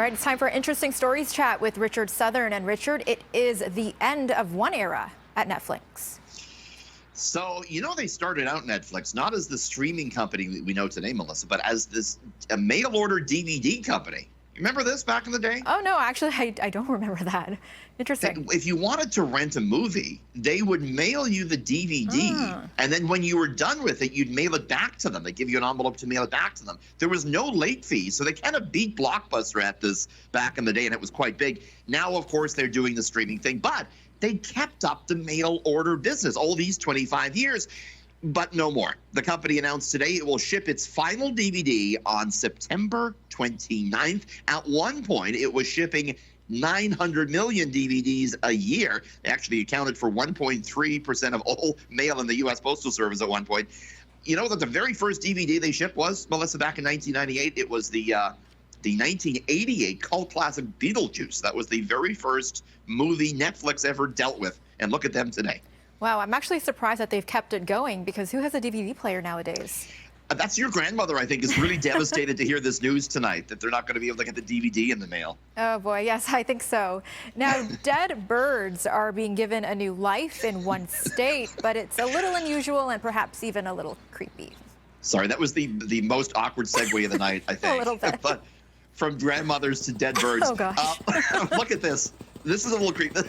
All right, it's time for Interesting Stories chat with Richard Southern. And Richard, it is the end of one era at Netflix. So, they started out Netflix not as the streaming company that we know today, Melissa, but as a mail-order DVD company. You remember this back in the day? Oh, no, actually, I don't remember that. Interesting. If you wanted to rent a movie, they would mail you the DVD, and then when you were done with it, you'd mail it back to them. They'd give you an envelope to mail it back to them. There was no late fee, so they kind of beat Blockbuster at this back in the day, and it was quite big. Now, of course, they're doing the streaming thing, but they kept up the mail order business all these 25 years, but no more. The company announced today it will ship its final DVD on September 29th. At one point, it was shipping 900 million DVDs a year. They actually accounted for 1.3% of all mail in the U.S. Postal Service at one point. You know that the very first DVD they shipped was, Melissa, back in 1998. It was the 1988 cult classic Beetlejuice. That was the very first movie Netflix ever dealt with. And look at them today. Wow, I'm actually surprised that they've kept it going, because who has a DVD player nowadays? That's your grandmother, I think, is really devastated to hear this news tonight, that they're not going to be able to get the DVD in the mail. Oh, boy, yes, I think so. Now, dead birds are being given a new life in one state, but it's a little unusual and perhaps even a little creepy. Sorry, that was the most awkward segue of the night, I think. A little bit. But from grandmothers to dead birds. Oh, gosh. Look at this. This is a little creepy.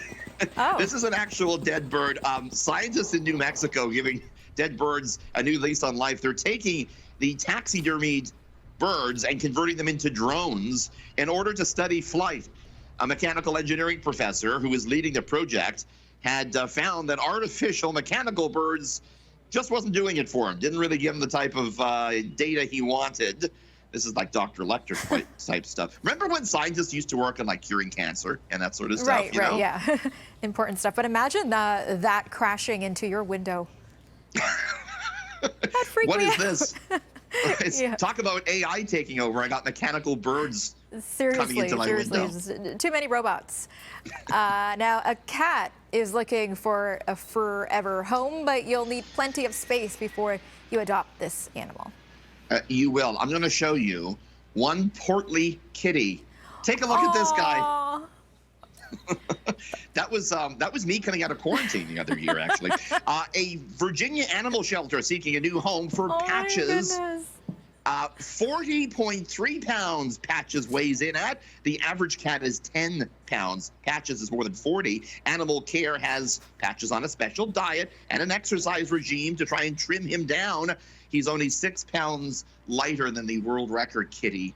Oh. This is an actual dead bird. Scientists in New Mexico giving dead birds a new lease on life. They're taking the taxidermied birds and converting them into drones in order to study flight. A mechanical engineering professor who is leading the project had found that artificial mechanical birds just wasn't doing it for him. Didn't really give him the type of data he wanted. This is like Dr. Lecter type stuff. Remember when scientists used to work on like curing cancer and that sort of stuff? Right, right, yeah. Important stuff. But imagine that crashing into your window. That freaked me out. What is this? Yeah. Talk about AI taking over. I got mechanical birds coming into my window. Too many robots. Now, a cat is looking for a forever home, but you'll need plenty of space before you adopt this animal. You will. I'm going to show you one portly kitty. Take a look at this guy. That was me coming out of quarantine the other year, actually. A Virginia animal shelter seeking a new home for Patches. 40.3 pounds Patches weighs in at. The average cat is 10 pounds. Patches is more than 40. Animal Care has Patches on a special diet and an exercise regime to try and trim him down. He's only 6 pounds lighter than the world record kitty.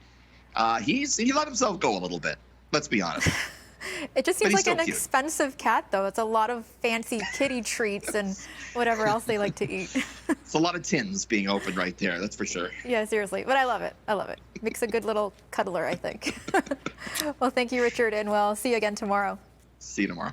He let himself go a little bit, let's be honest. It just seems like an expensive cat, though. It's a lot of fancy kitty treats and whatever else they like to eat. It's a lot of tins being opened right there, that's for sure. Yeah, seriously. But I love it. I love it. Makes a good little cuddler, I think. Well, thank you, Richard, and we'll see you again tomorrow. See you tomorrow.